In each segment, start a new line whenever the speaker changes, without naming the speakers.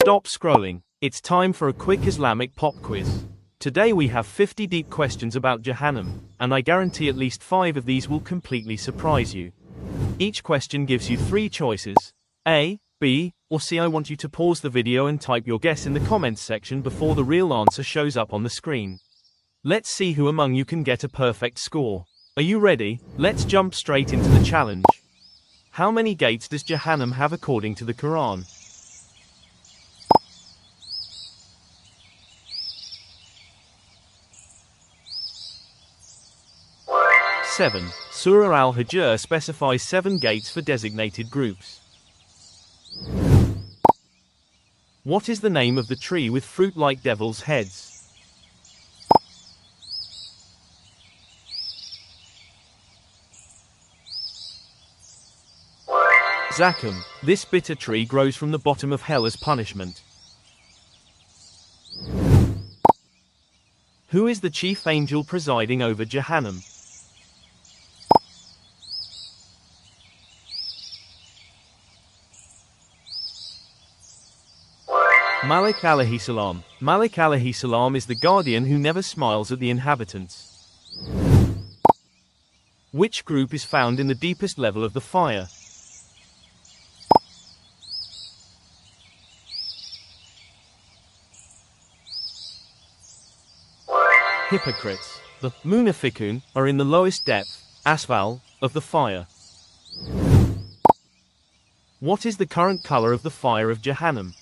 Stop scrolling. It's time for a quick Islamic pop quiz. Today we have 50 deep questions about Jahannam, and I guarantee at least 5 of these will completely surprise you. Each question gives you 3 choices: A, B, or C. I want you to pause the video and type your guess in the comments section before the real answer shows up on the screen. Let's see who among you can get a perfect score. Are you ready? Let's jump straight into the challenge. How many gates does Jahannam have according to the Quran? 7. Surah Al-Hijr specifies 7 gates for designated groups. What is the name of the tree with fruit like devil's heads? Zakum. This bitter tree grows from the bottom of hell as punishment. Who is the chief angel presiding over Jahannam? Malik alayhi salam. Malik alayhi salam is the guardian who never smiles at the inhabitants. Which group is found in the deepest level of the fire? Hypocrites. The munafiqun are in the lowest depth, asfal, of the fire. What is the current color of the fire of Jahannam?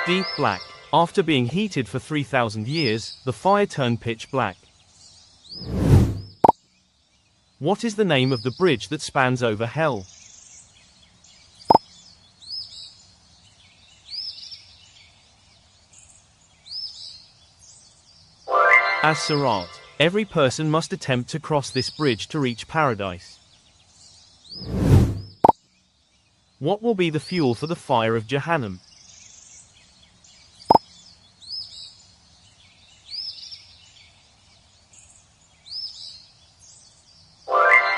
Deep black. After being heated for 3,000 years, the fire turned pitch black. What is the name of the bridge that spans over hell? As-Sirat. Every person must attempt to cross this bridge to reach paradise. What will be the fuel for the fire of Jahannam?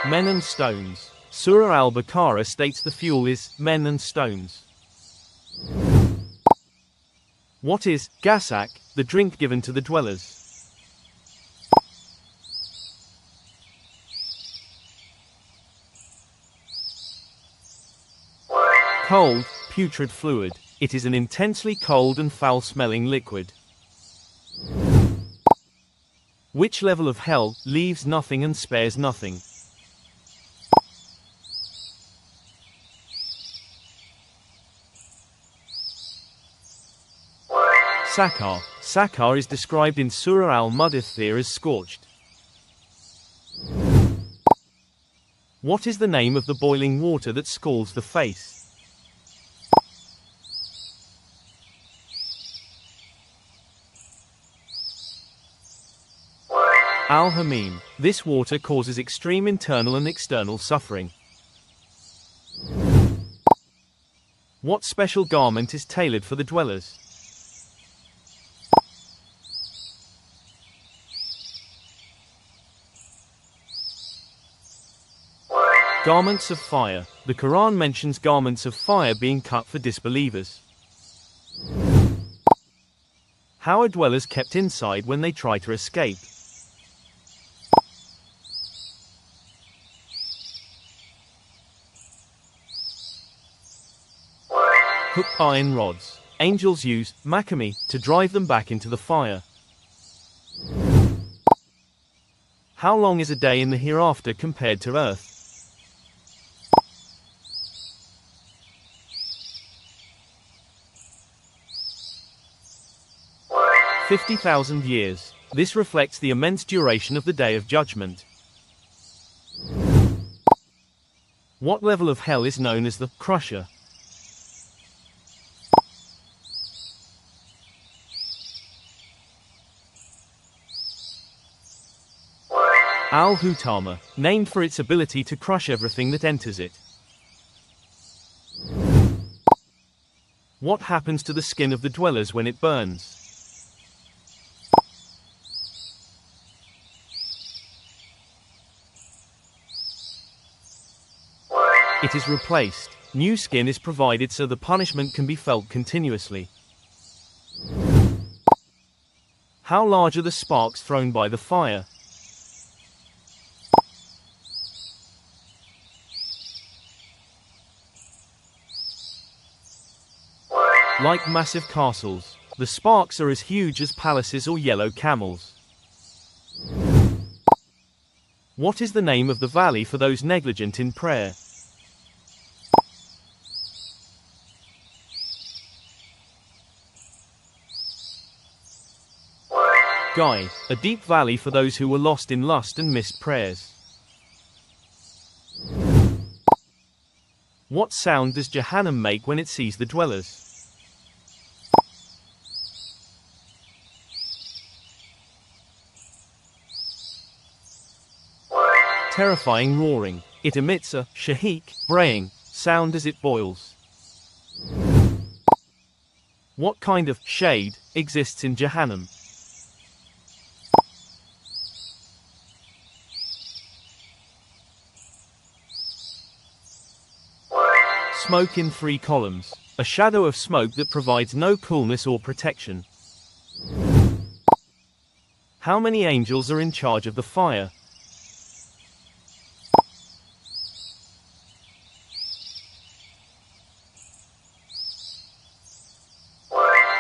Men and stones. Surah Al-Baqarah states the fuel is men and stones. What is gasak, the drink given to the dwellers? Cold, putrid fluid. It is an intensely cold and foul-smelling liquid. Which level of hell leaves nothing and spares nothing? Sakar. Sakar is described in Surah Al-Mudaththir as scorched. What is the name of the boiling water that scalds the face? Al-Hamim. This water causes extreme internal and external suffering. What special garment is tailored for the dwellers? Garments of fire. The Quran mentions garments of fire being cut for disbelievers. How are dwellers kept inside when they try to escape? Hooked iron rods. Angels use makami to drive them back into the fire. How long is a day in the hereafter compared to earth? "50,000 years. This reflects the immense duration of the Day of Judgment. What level of hell is known as the Crusher? Al-Hutama, named for its ability to crush everything that enters it. What happens to the skin of the dwellers when it burns? It is replaced. New skin is provided so the punishment can be felt continuously. How large are the sparks thrown by the fire? Like massive castles. The sparks are as huge as palaces or yellow camels. What is the name of the valley for those negligent in prayer? Guy, a deep valley for those who were lost in lust and missed prayers. What sound does Jahannam make when it sees the dwellers? Terrifying roaring. It emits a shahiq, braying sound as it boils. What kind of shade exists in Jahannam? Smoke in 3 columns. A shadow of smoke that provides no coolness or protection. How many angels are in charge of the fire?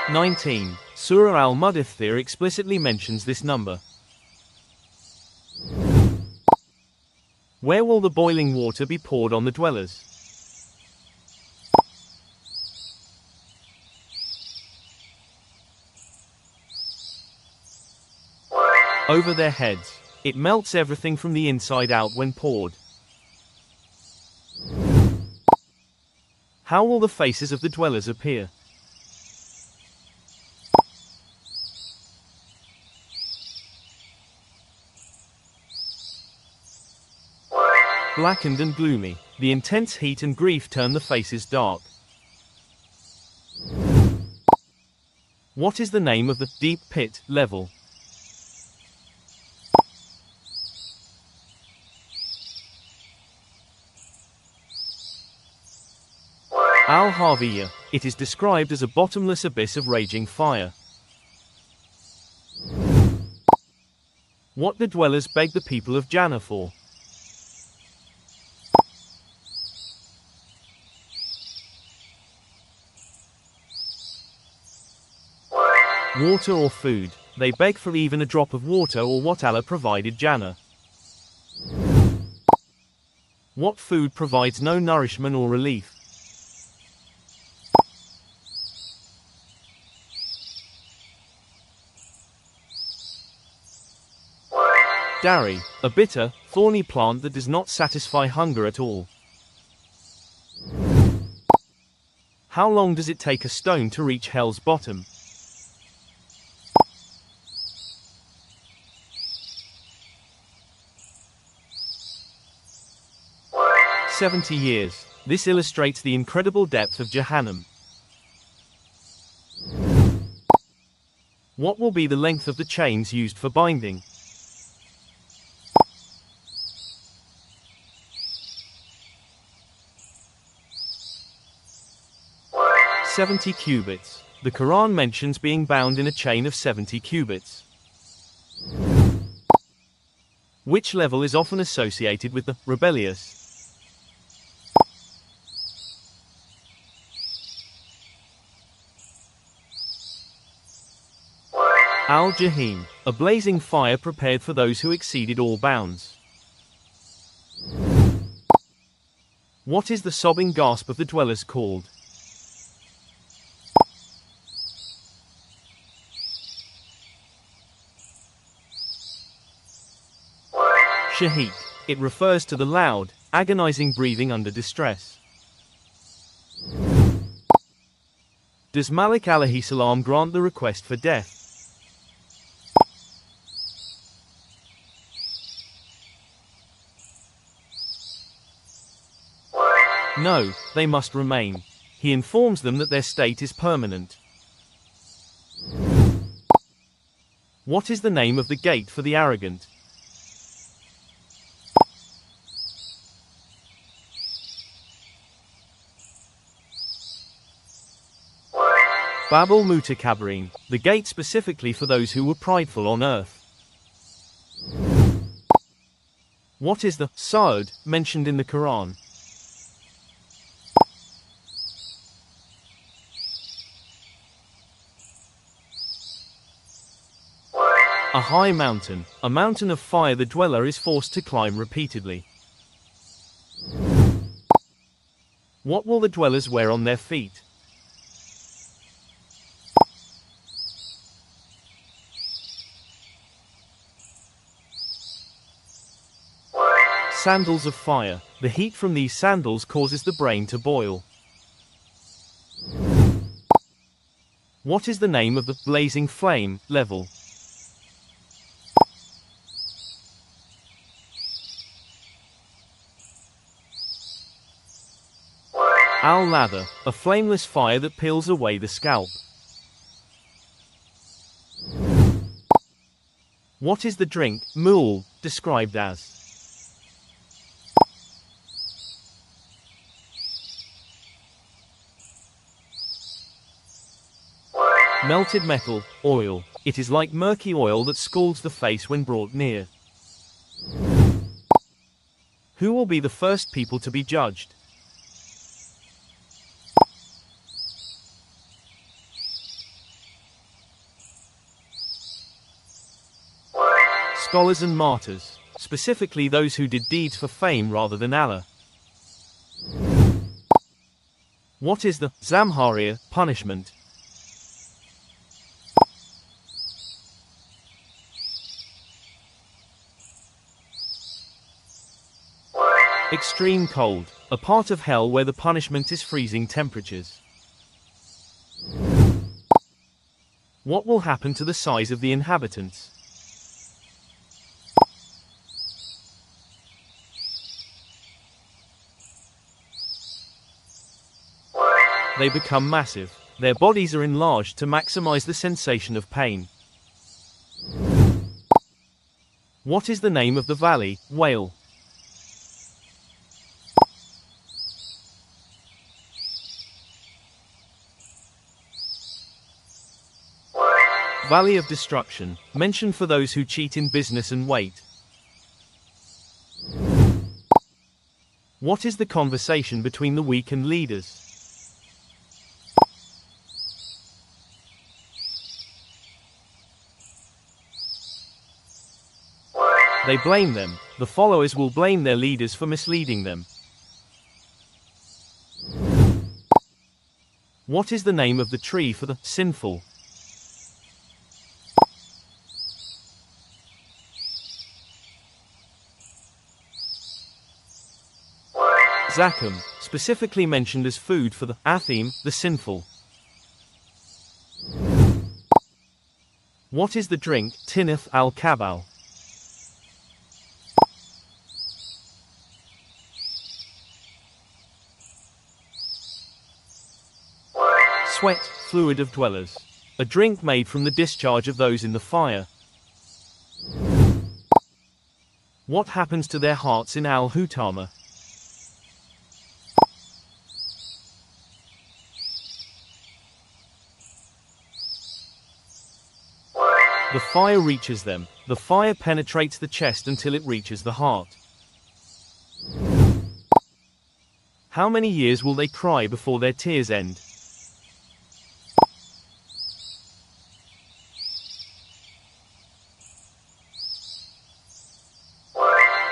"19. Surah Al-Mudaththir explicitly mentions this number. Where will the boiling water be poured on the dwellers? Over their heads. It melts everything from the inside out when poured. How will the faces of the dwellers appear? Blackened and gloomy. The intense heat and grief turn the faces dark. What is the name of the deep pit level? Al-Haviyah. It is described as a bottomless abyss of raging fire. What the dwellers beg the people of Jannah for? Water or food. They beg for even a drop of water or what Allah provided Jannah. What food provides no nourishment or relief? Dari, a bitter, thorny plant that does not satisfy hunger at all. How long does it take a stone to reach hell's bottom? "70 years. This illustrates the incredible depth of Jahannam. What will be the length of the chains used for binding? "70 cubits. The Quran mentions being bound in a chain of 70 cubits. Which level is often associated with the rebellious? Al-Jahim, a blazing fire prepared for those who exceeded all bounds. What is the sobbing gasp of the dwellers called? Shahiq. It refers to the loud, agonizing breathing under distress. Does Malik alayhi salam grant the request for death? No, they must remain. He informs them that their state is permanent. What is the name of the gate for the arrogant? Babul Mutakabirin, the gate specifically for those who were prideful on earth. What is the Sa'ud mentioned in the Quran? A high mountain, a mountain of fire the dweller is forced to climb repeatedly. What will the dwellers wear on their feet? Sandals of fire. The heat from these sandals causes the brain to boil. What is the name of the blazing flame level? Al-Latha, a flameless fire that peels away the scalp. What is the drink, Mul, described as? Melted metal, oil. It is like murky oil that scalds the face when brought near. Who will be the first people to be judged? Scholars and martyrs, specifically those who did deeds for fame rather than Allah. What is the Zamhariya punishment? Extreme cold, a part of hell where the punishment is freezing temperatures. What will happen to the size of the inhabitants? They become massive. Their bodies are enlarged to maximize the sensation of pain. What is the name of the valley, Whale? Valley of Destruction, mentioned for those who cheat in business and wait. What is the conversation between the weak and leaders? They blame them. The followers will blame their leaders for misleading them. What is the name of the tree for the sinful? Zakum, specifically mentioned as food for the athim, the sinful. What is the drink, Tinith al-Kabal? Sweat, fluid of dwellers. A drink made from the discharge of those in the fire. What happens to their hearts in al-Hutama? The fire reaches them. The fire penetrates the chest until it reaches the heart. How many years will they cry before their tears end?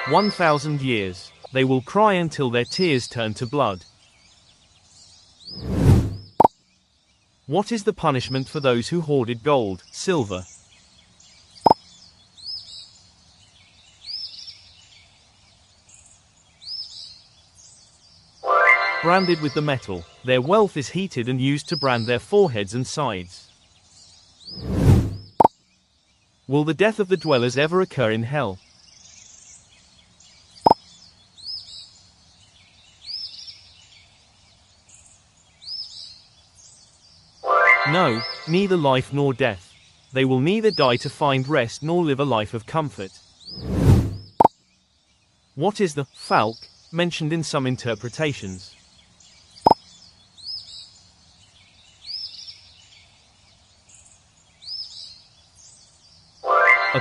"1,000 years. They will cry until their tears turn to blood." What is the punishment for those who hoarded gold, silver? Branded with the metal. Their wealth is heated and used to brand their foreheads and sides. Will the death of the dwellers ever occur in hell? No, neither life nor death. They will neither die to find rest nor live a life of comfort. What is the falq mentioned in some interpretations?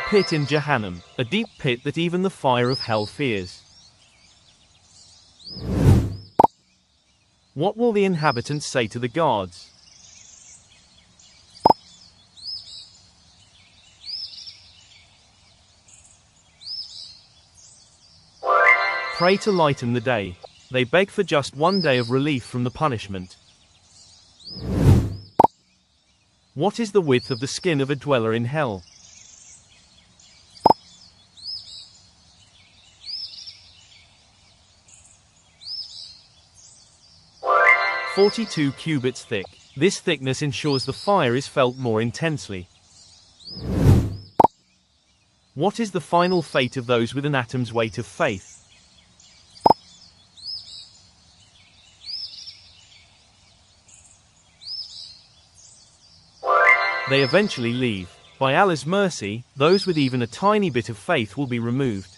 pit in Jahannam, a deep pit that even the fire of hell fears. What will the inhabitants say to the guards? Pray to lighten the day. They beg for just one day of relief from the punishment. What is the width of the skin of a dweller in hell? "42 cubits thick. This thickness ensures the fire is felt more intensely. What is the final fate of those with an atom's weight of faith? They eventually leave. By Allah's mercy, those with even a tiny bit of faith will be removed.